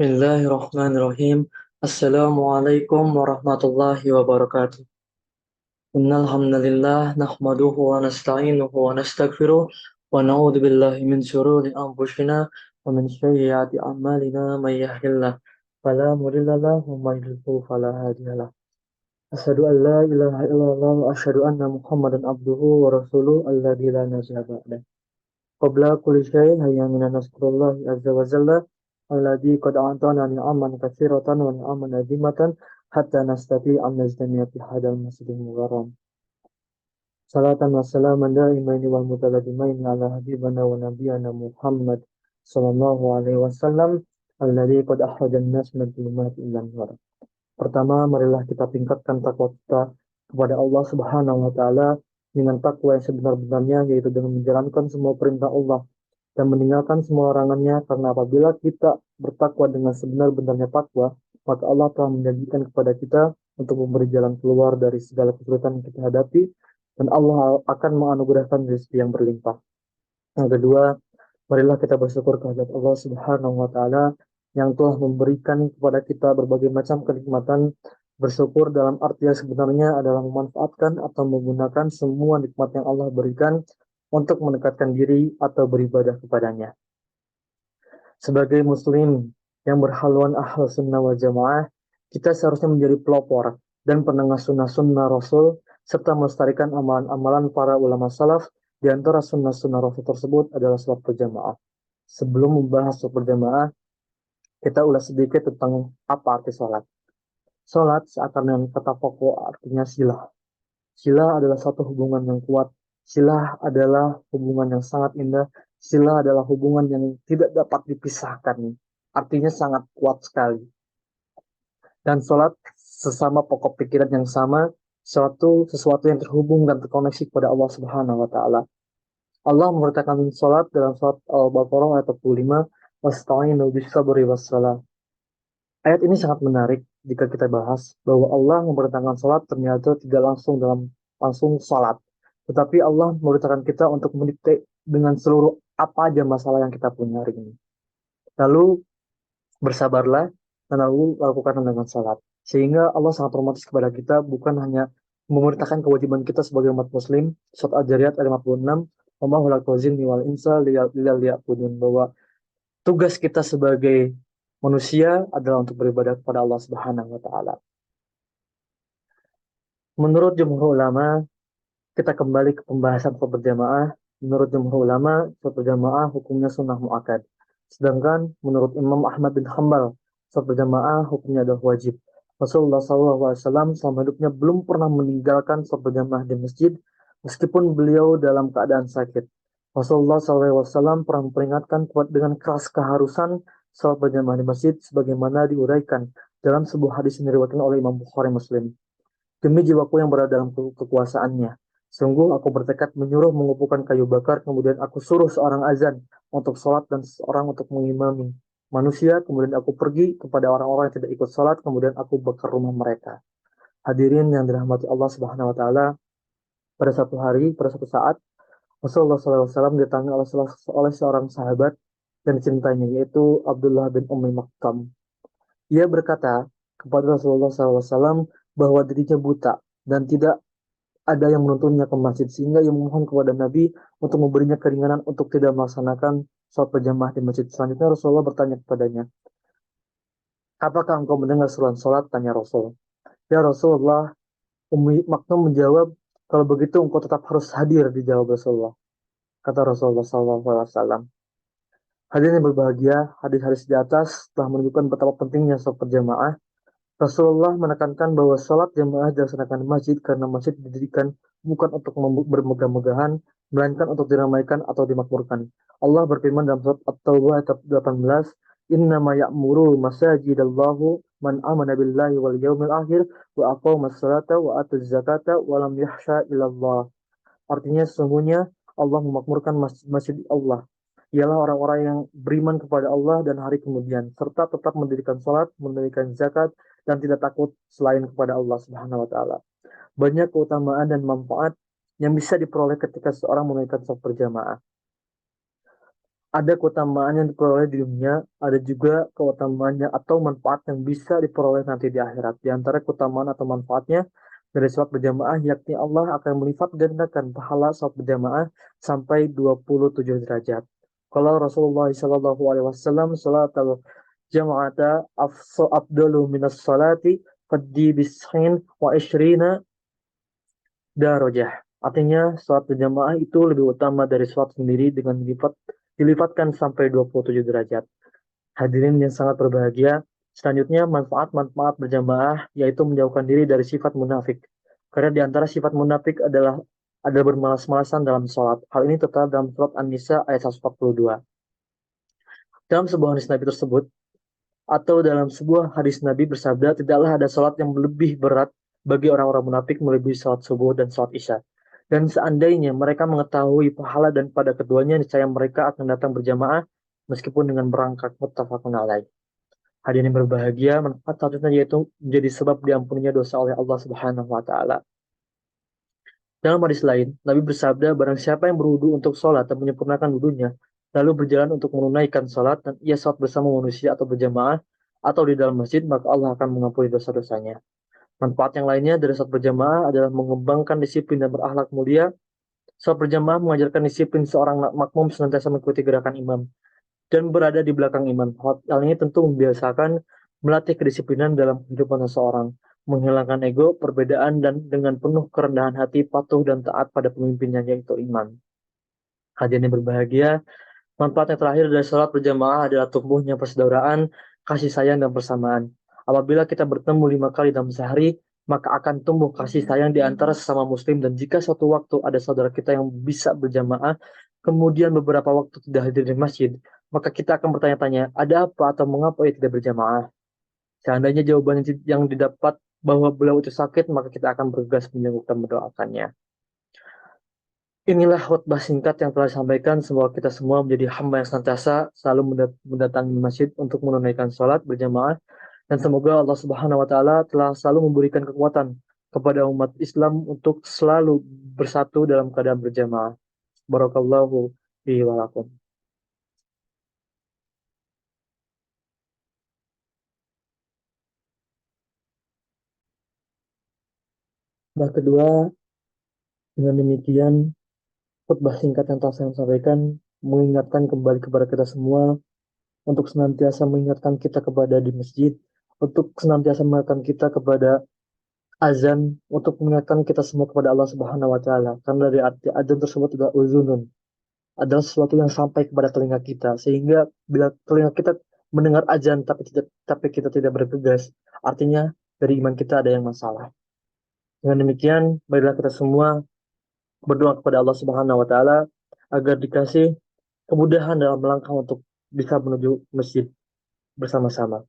Bismillahirrahmanirrahim. Assalamualaikum warahmatullahi wabarakatuh. Innal hamdalillah nahmaduhu wa nasta'inuhu wa nastaghfiruh wa na'udzu billahi min shururi anfusina wa min sayyiati a'malina may yahdihillahu fala mudilla lahu wa may yudlil fala hadiya lahu. Asyhadu an la ilaha illallah wa asyhadu anna Muhammadan abduhu wa rasuluhu alladzi la nabiyya ba'dahu. Qabla kulli syai'in hayya minan nasrullahi azza wa jalla alladzi qad a'tana ni'aman katsiratan wa ni'aman azimatan hatta nastati an najtami'a fi hadal masjidil mukarram. Salatan wa salaman da'imaini wal mutalazimaini ala habibana wa nabiyyina Muhammad sallallahu alaihi wasallam alladzi qad akhrajan nas min dhulumati ilan nur. Pertama, marilah kita tingkatkan takwa kita kepada Allah Subhanahu wa taala dengan takwa yang sebenar-benarnya, yaitu dengan menjalankan semua perintah Allah dan meninggalkan semua larangannya, karena apabila kita bertakwa dengan sebenar-benarnya takwa, maka Allah telah menjanjikan kepada kita untuk memberi jalan keluar dari segala kesulitan yang kita hadapi, dan Allah akan menganugerahkan rezeki yang berlimpah. Yang kedua, marilah kita bersyukur kepada Allah Subhanahu wa taala yang telah memberikan kepada kita berbagai macam kenikmatan. Bersyukur dalam arti yang sebenarnya adalah memanfaatkan atau menggunakan semua nikmat yang Allah berikan untuk mendekatkan diri atau beribadah kepadanya. Sebagai muslim yang berhaluan ahlus sunnah wal jamaah, kita seharusnya menjadi pelopor dan penengah sunnah-sunnah Rasul, serta melestarikan amalan-amalan para ulama salaf. Di antara sunnah-sunnah Rasul tersebut adalah sholat berjamaah. Sebelum membahas sholat berjamaah, kita ulas sedikit tentang apa arti sholat. Sholat seakan dengan kata pokok artinya silah. Silah adalah satu hubungan yang kuat. Silah adalah hubungan yang sangat indah. Silah adalah hubungan yang tidak dapat dipisahkan. Artinya sangat kuat sekali. Dan sholat sesama pokok pikiran yang sama, sesuatu yang terhubung dan terkoneksi kepada Allah Subhanahu wa taala. Allah memerintahkan sholat dalam surat Al-Baqarah ayat 45, wasta'inu bis-sabri was-shalah. Ayat ini sangat menarik jika kita bahas bahwa Allah memerintahkan sholat ternyata tidak langsung sholat, tetapi Allah memerintahkan kita untuk mendikte dengan seluruh apa aja masalah yang kita punya hari ini. Lalu bersabarlah dan lalu lakukan dengan sholat, sehingga Allah sangat romantis kepada kita, bukan hanya memerintahkan kewajiban kita sebagai umat muslim. Surat Al-Jariyat ayat 56, wa ma khalaqtul jinna wal insa liya'budun, bahwa tugas kita sebagai manusia adalah untuk beribadah kepada Allah Subhanahu wa taala. Menurut jumhur ulama, kita kembali ke pembahasan sholat berjamaah. Menurut jumhur ulama, sholat berjamaah hukumnya sunnah muakkad. Sedangkan menurut Imam Ahmad bin Hanbal, sholat berjamaah hukumnya adalah wajib. Rasulullah SAW selama hidupnya belum pernah meninggalkan sholat berjamaah di masjid, meskipun beliau dalam keadaan sakit. Rasulullah SAW pernah memperingatkan dengan keras keharusan sholat berjamaah di masjid, sebagaimana diuraikan dalam sebuah hadis yang diriwayatkan oleh Imam Bukhari Muslim. Demi jiwaku yang berada dalam kekuasaannya, sungguh aku bertekad menyuruh mengumpulkan kayu bakar, kemudian aku suruh seorang azan untuk sholat dan seorang untuk mengimami manusia, kemudian aku pergi kepada orang-orang yang tidak ikut sholat, kemudian aku bakar rumah mereka. Hadirin yang dirahmati Allah Subhanahu wa taala, pada suatu saat Rasulullah SAW didatangi oleh seorang sahabat yang dicintainya, yaitu Abdullah bin Ummi Maktum. Ia berkata kepada Rasulullah SAW bahwa dirinya buta dan tidak ada yang menuntunnya ke masjid, sehingga ia memohon kepada Nabi untuk memberinya keringanan untuk tidak melaksanakan sholat berjamaah di masjid. Selanjutnya Rasulullah bertanya kepadanya, apakah engkau mendengar seruan sholat? Tanya Rasul. Ya Rasulullah. Ummi Maktum menjawab, kalau begitu engkau tetap harus hadir, dijawab Rasulullah. Kata Rasulullah SAW. Hadirin yang berbahagia, hadis-hadis di atas telah menunjukkan betapa pentingnya sholat berjamaah. Rasulullah menekankan bahwa sholat jamaah dilaksanakan di masjid karena masjid didirikan bukan untuk bermegah-megahan, melainkan untuk diramaikan atau dimakmurkan. Allah berfirman dalam surat At-Taubah ayat 18, innama ya'muru masajidallahu man amana billahi wal yaumil akhir wa aqamas salata wa ataz zakata wa lam yahsha ilallah. Artinya sesungguhnya Allah memakmurkan masjid Allah ialah orang-orang yang beriman kepada Allah dan hari kemudian, serta tetap mendirikan sholat, mendirikan zakat, dan tidak takut selain kepada Allah Subhanahu wa taala. Banyak keutamaan dan manfaat yang bisa diperoleh ketika seorang menunaikan sholat berjamaah. Ada keutamaan yang diperoleh di dunia, ada juga keutamaannya atau manfaat yang bisa diperoleh nanti di akhirat. Di antara keutamaan atau manfaatnya dari sholat berjamaah, yakni Allah akan melipat gandakan pahala sholat berjamaah sampai 27 derajat. Kalau Rasulullah SAW, sholat al-jama'ata afdalu minas salati faddi bishin wa ishrina darajah. Artinya sholat berjamaah itu lebih utama dari sholat sendiri dengan dilipatkan sampai 27 derajat. Hadirin yang sangat berbahagia, selanjutnya manfaat-manfaat berjamaah yaitu menjauhkan diri dari sifat munafik. Karena di antara sifat munafik adalah ada bermalas-malasan dalam sholat. Hal ini tertera dalam surat An-Nisa ayat 142. Dalam sebuah hadis Nabi tersebut, atau dalam sebuah hadis Nabi bersabda, tidaklah ada sholat yang lebih berat bagi orang-orang munafik melebihi sholat subuh dan sholat isya. Dan seandainya mereka mengetahui pahala dan pada keduanya, niscaya mereka akan datang berjamaah meskipun dengan berangkat muttafaqun alaih. Hadirin yang berbahagia, manfaat selanjutnya yaitu menjadi sebab diampuninya dosa oleh Allah Subhanahu wa taala. Dalam hadis lain, Nabi bersabda, barang siapa yang berwudu untuk sholat dan menyempurnakan wudunya, lalu berjalan untuk menunaikan sholat, dan ia sholat bersama manusia atau berjamaah, atau di dalam masjid, maka Allah akan mengampuni dosa-dosanya. Manfaat yang lainnya dari sholat berjamaah adalah mengembangkan disiplin dan berakhlak mulia. Sholat berjamaah mengajarkan disiplin seorang makmum senantiasa mengikuti gerakan imam dan berada di belakang imam. Hal ini tentu membiasakan melatih kedisiplinan dalam kehidupan seseorang, menghilangkan ego, perbedaan, dan dengan penuh kerendahan hati patuh dan taat pada pemimpinnya yaitu imam. Hadirin yang berbahagia, manfaat yang terakhir dari sholat berjamaah adalah tumbuhnya persaudaraan, kasih sayang, dan persamaan. Apabila kita bertemu 5 kali dalam sehari, maka akan tumbuh kasih sayang di antara sesama muslim. Dan jika suatu waktu ada saudara kita yang bisa berjamaah, kemudian beberapa waktu tidak hadir di masjid, maka kita akan bertanya-tanya, ada apa atau mengapa ia tidak berjamaah? Seandainya jawaban yang didapat bahwa beliau itu sakit, maka kita akan bergegas menjenguk dan mendoakannya. Inilah khutbah singkat yang telah disampaikan. Semoga kita semua menjadi hamba yang senantiasa selalu mendatangi masjid untuk menunaikan sholat berjamaah. Dan semoga Allah Subhanahu wa Ta'ala telah selalu memberikan kekuatan kepada umat Islam untuk selalu bersatu dalam keadaan berjamaah. Barakallahu fihi wa lakum. Nah, kedua, dengan demikian, khutbah singkat yang telah saya sampaikan mengingatkan kembali kepada kita semua untuk senantiasa mengingatkan kita kepada di masjid, untuk senantiasa mengingatkan kita kepada azan, untuk mengingatkan kita semua kepada Allah Subhanahu wa taala. Karena dari arti azan tersebut adalah uzunun, adalah sesuatu yang sampai kepada telinga kita, sehingga bila telinga kita mendengar azan tapi kita tidak bergegas, artinya dari iman kita ada yang masalah. Dengan demikian, marilah kita semua berdoa kepada Allah Subhanahu wa taala agar dikasih kemudahan dalam melangkah untuk bisa menuju masjid bersama-sama.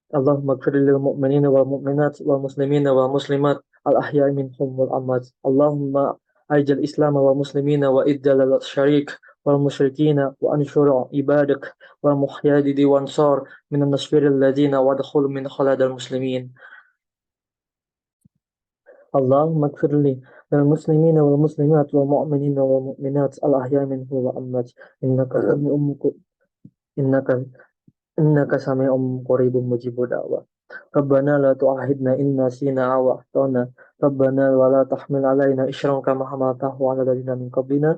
Allahumma ighfir lil mu'minina wal mu'minat wal muslimina wal muslimat al ahya'i minhum wal amwat. Allahumma ajal islam wal muslimina wa iddal al syarik wal musyrikina wa anshur ibadak wal muhyadidi wa ansar min an-nasfiril ladina wa adkhul min khalad al muslimin. اللهم اغفر لي للمسلمين والمسلمات والمؤمنين والمؤمنات الأحياء منهم والأموات إنك سميع إنك إنك سميع قريب مجيب دعوة. ربنا لا تؤاخذنا إن نسينا أو أخطأنا ربنا ولا تحمل علينا إصرا كما حملته على الذين من قبلنا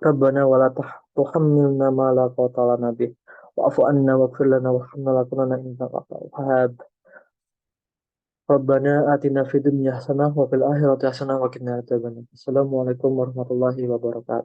ربنا ولا تحملنا ما لا طاقة لنا به واعف عنا واغفر لنا وارحمنا لكننا إنك أنت الوهاب. ربنا آتنا في الدنيا حسنة وفي الآخرة حسنة وقنا عذاب النار. السلام عليكم ورحمة الله وبركاته.